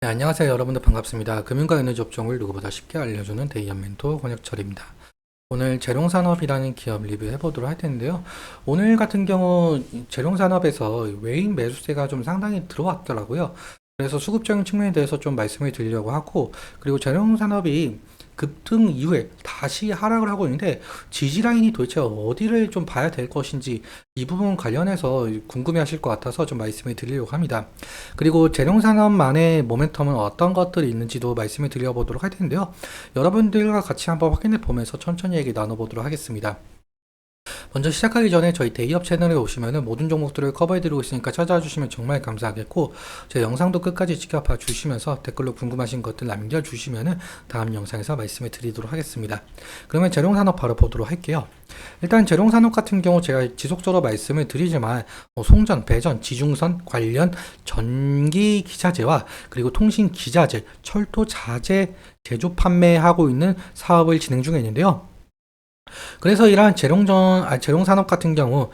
네, 안녕하세요. 여러분들 반갑습니다. 금융과 에너지 업종을 누구보다 쉽게 알려주는 데이안 멘토 권혁철입니다. 오늘 재룡산업이라는 기업 리뷰해 보도록 할 텐데요. 오늘 같은 경우 재룡산업에서 외인 매수세가 좀 상당히 들어왔더라고요. 그래서 수급적인 측면에 대해서 좀 말씀을 드리려고 하고, 그리고 재룡산업이 급등 이후에 다시 하락을 하고 있는데 지지라인이 도대체 어디를 좀 봐야 될 것인지 이 부분 관련해서 궁금해 하실 것 같아서 좀 말씀을 드리려고 합니다. 그리고 재룡산업만의 모멘텀은 어떤 것들이 있는지도 말씀을 드려보도록 할 텐데요. 여러분들과 같이 한번 확인해 보면서 천천히 얘기 나눠보도록 하겠습니다. 먼저 시작하기 전에 저희 데이업 채널에 오시면은 모든 종목들을 커버해드리고 있으니까 찾아와 주시면 정말 감사하겠고, 제 영상도 끝까지 지켜봐 주시면서 댓글로 궁금하신 것들 남겨주시면은 다음 영상에서 말씀을 드리도록 하겠습니다. 그러면 재룡산업 바로 보도록 할게요. 일단 재룡산업 같은 경우 제가 지속적으로 말씀을 드리지만 송전, 배전, 지중선 관련 전기 기자재와 그리고 통신 기자재, 철도 자재 제조 판매하고 있는 사업을 진행 중에 있는데요. 그래서 이러한 재룡산업 같은 경우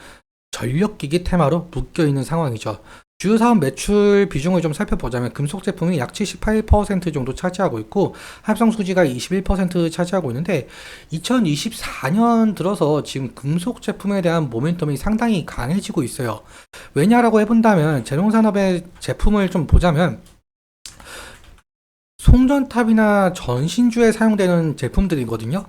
전력기기 테마로 묶여있는 상황이죠. 주요 사업 매출 비중을 좀 살펴보자면 금속 제품이 약 78% 정도 차지하고 있고 합성 수지가 21% 차지하고 있는데 2024년 들어서 지금 금속 제품에 대한 모멘텀이 상당히 강해지고 있어요. 왜냐라고 해본다면 재룡산업의 제품을 좀 보자면 송전탑이나 전신주에 사용되는 제품들이거든요.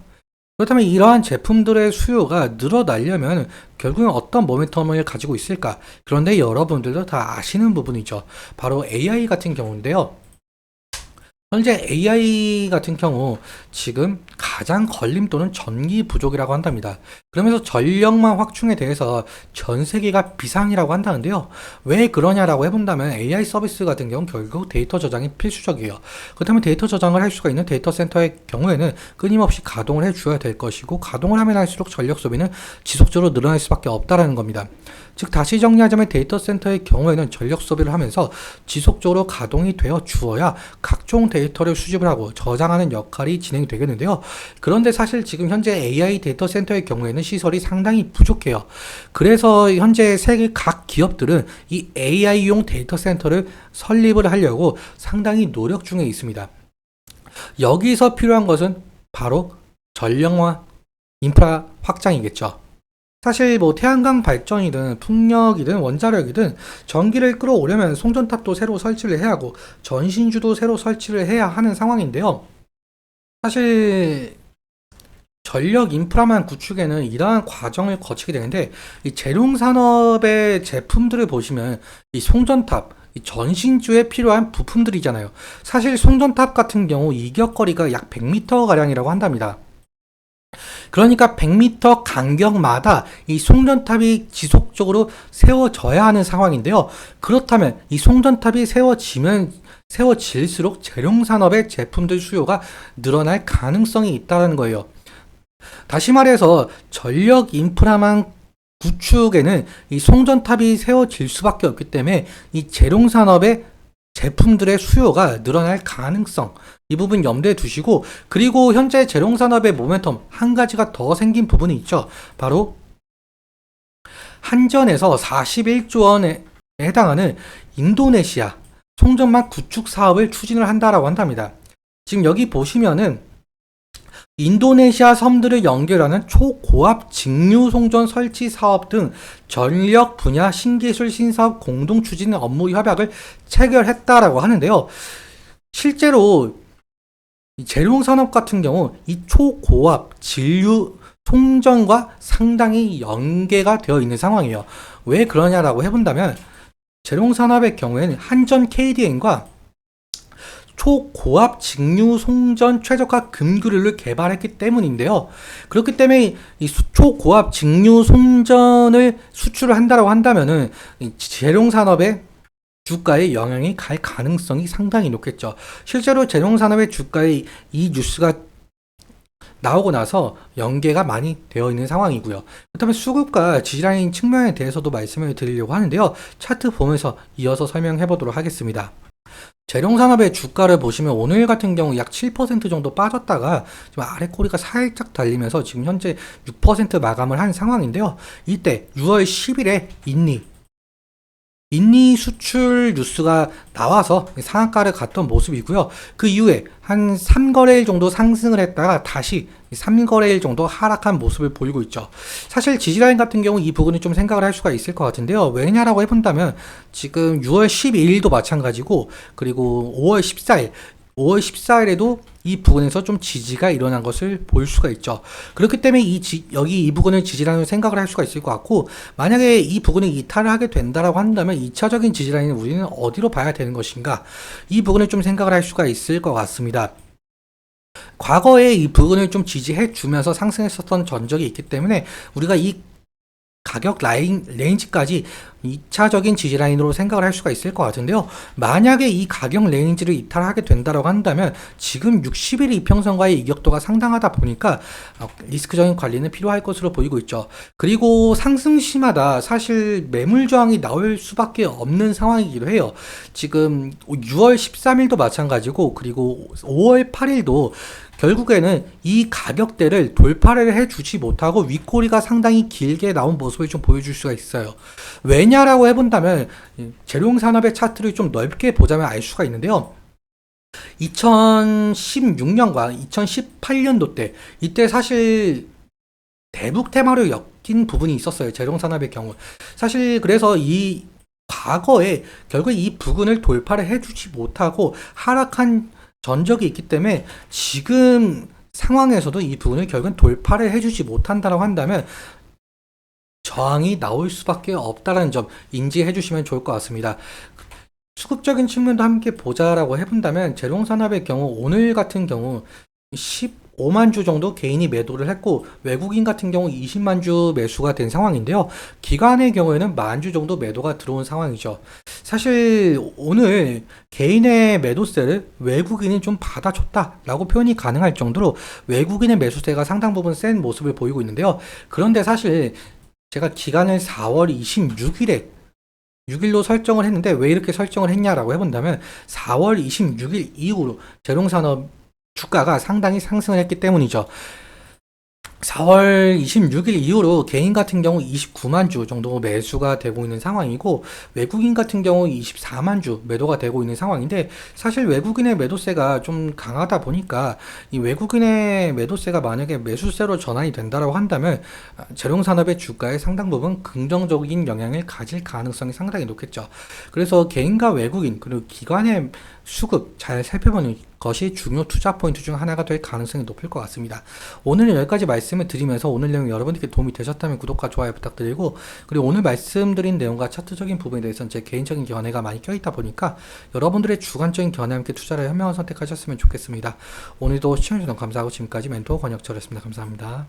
그렇다면 이러한 제품들의 수요가 늘어나려면 결국엔 어떤 모멘텀을 가지고 있을까? 그런데 여러분들도 다 아시는 부분이죠. 바로 AI 같은 경우인데요. 현재 AI 같은 경우 지금 가장 걸림돌은 전기 부족이라고 한답니다. 그러면서 전력망 확충에 대해서 전 세계가 비상이라고 한다는데요. 왜 그러냐라고 해본다면 AI 서비스 같은 경우 결국 데이터 저장이 필수적이에요. 그렇다면 데이터 저장을 할 수가 있는 데이터 센터의 경우에는 끊임없이 가동을 해줘야 될 것이고, 가동을 하면 할수록 전력 소비는 지속적으로 늘어날 수밖에 없다라는 겁니다. 즉 다시 정리하자면 데이터 센터의 경우에는 전력 소비를 하면서 지속적으로 가동이 되어 주어야 각종 데이터를 수집을 하고 저장하는 역할이 진행이 되겠는데요. 그런데 사실 지금 현재 AI 데이터 센터의 경우에는 시설이 상당히 부족해요. 그래서 현재 세계 각 기업들은 이 AI용 데이터 센터를 설립을 하려고 상당히 노력 중에 있습니다. 여기서 필요한 것은 바로 전력화 인프라 확장이겠죠. 사실 뭐 태양광 발전이든 풍력이든 원자력이든 전기를 끌어오려면 송전탑도 새로 설치를 해야 하고 전신주도 새로 설치를 해야 하는 상황인데요. 사실 전력 인프라만 구축에는 이러한 과정을 거치게 되는데, 이 재룡산업의 제품들을 보시면 이 송전탑, 이 전신주에 필요한 부품들이잖아요. 사실 송전탑 같은 경우 이격거리가 약 100m 가량이라고 한답니다. 그러니까 100m 간격마다 이 송전탑이 지속적으로 세워져야 하는 상황인데요. 그렇다면 이 송전탑이 세워질수록 재룡산업의 제품들 수요가 늘어날 가능성이 있다는 거예요. 다시 말해서 전력 인프라만 구축에는 이 송전탑이 세워질 수밖에 없기 때문에 이 재룡산업의 제품들의 수요가 늘어날 가능성, 이 부분 염두에 두시고, 그리고 현재 재룡산업의 모멘텀 한 가지가 더 생긴 부분이 있죠. 바로 한전에서 41조 원에 해당하는 인도네시아 송전망 구축 사업을 추진을 한다라고 한답니다. 지금 여기 보시면은 인도네시아 섬들을 연결하는 초고압 직류 송전 설치 사업 등 전력 분야 신기술 신사업 공동 추진 업무 협약을 체결했다라고 하는데요. 실제로 이 재룡산업 같은 경우 이 초고압 진류 송전과 상당히 연계가 되어 있는 상황이에요. 왜 그러냐라고 해본다면 재룡산업의 경우에는 한전 KDN과 초고압 직류 송전 최적화 금규를 개발했기 때문인데요. 그렇기 때문에 이 초고압 직류 송전을 수출을 한다고 한다면은 재룡산업의 주가에 영향이 갈 가능성이 상당히 높겠죠. 실제로 재룡산업의 주가에 이 뉴스가 나오고 나서 연계가 많이 되어 있는 상황이고요. 그렇다면 수급과 지지라인 측면에 대해서도 말씀을 드리려고 하는데요. 차트 보면서 이어서 설명해 보도록 하겠습니다. 재룡산업의 주가를 보시면 오늘 같은 경우 약 7% 정도 빠졌다가 지금 아래 꼬리가 살짝 달리면서 지금 현재 6% 마감을 한 상황인데요. 이때 6월 10일에 인리 인리 수출 뉴스가 나와서 상한가를 갔던 모습이고요. 그 이후에 한 3거래일 정도 상승을 했다가 다시 3거래일 정도 하락한 모습을 보이고 있죠. 사실 지지라인 같은 경우 이 부분을 좀 생각을 할 수가 있을 것 같은데요. 왜냐라고 해본다면 지금 6월 12일도 마찬가지고 그리고 5월 14일에도 이 부분에서 좀 지지가 일어난 것을 볼 수가 있죠. 그렇기 때문에 여기 이 부분을 지지라인으로 생각을 할 수가 있을 것 같고, 만약에 이 부분을 이탈을 하게 된다라고 한다면 2차적인 지지라인을 우리는 어디로 봐야 되는 것인가, 이 부분을 좀 생각을 할 수가 있을 것 같습니다. 과거에 이 부분을 좀 지지해 주면서 상승했었던 전적이 있기 때문에 우리가 이 가격 레인지까지 2차적인 지지라인으로 생각을 할 수가 있을 것 같은데요. 만약에 이 가격 레인지를 이탈하게 된다고 한다면 지금 60일 이평선과의 이격도가 상당하다 보니까 리스크적인 관리는 필요할 것으로 보이고 있죠. 그리고 상승시마다 사실 매물 저항이 나올 수밖에 없는 상황이기도 해요. 지금 6월 13일도 마찬가지고 그리고 5월 8일도 결국에는 이 가격대를 돌파를 해주지 못하고 윗꼬리가 상당히 길게 나온 모습을 좀 보여줄 수가 있어요. 왜냐라고 해본다면 재료용산업의 차트를 좀 넓게 보자면 알 수가 있는데요. 2016년과 2018년도 때 이때 사실 대북 테마로 엮인 부분이 있었어요. 재료용산업의 경우. 사실 그래서 이 과거에 결국 이 부분을 돌파를 해주지 못하고 하락한 전적이 있기 때문에 지금 상황에서도 이 부분을 결국은 돌파를 해주지 못한다고 한다면 저항이 나올 수밖에 없다는 점 인지해 주시면 좋을 것 같습니다. 수급적인 측면도 함께 보자라고 해본다면 재료산업의 경우 오늘 같은 경우 15만 주 정도 개인이 매도를 했고 외국인 같은 경우 20만 주 매수가 된 상황인데요. 기관의 경우에는 1만 주 정도 매도가 들어온 상황이죠. 사실 오늘 개인의 매도세를 외국인이 좀 받아줬다라고 표현이 가능할 정도로 외국인의 매수세가 상당 부분 센 모습을 보이고 있는데요. 그런데 사실 제가 기간을 4월 26일에 6일로 설정을 했는데 왜 이렇게 설정을 했냐라고 해본다면 4월 26일 이후로 재료산업 주가가 상당히 상승을 했기 때문이죠. 4월 26일 이후로 개인 같은 경우 29만 주 정도 매수가 되고 있는 상황이고 외국인 같은 경우 24만 주 매도가 되고 있는 상황인데 사실 외국인의 매도세가 좀 강하다 보니까 이 외국인의 매도세가 만약에 매수세로 전환이 된다고 한다면 재료산업의 주가에 상당 부분 긍정적인 영향을 가질 가능성이 상당히 높겠죠. 그래서 개인과 외국인 그리고 기관의 수급 잘 살펴보는 것이 중요 투자 포인트 중 하나가 될 가능성이 높을 것 같습니다. 오늘은 여기까지 말씀을 드리면서 오늘 내용 여러분들께 도움이 되셨다면 구독과 좋아요 부탁드리고 그리고 오늘 말씀드린 내용과 차트적인 부분에 대해서는 제 개인적인 견해가 많이 껴있다 보니까 여러분들의 주관적인 견해와 함께 투자를 현명한 선택하셨으면 좋겠습니다. 오늘도 시청해주셔서 감사하고 지금까지 멘토 권혁철이었습니다. 감사합니다.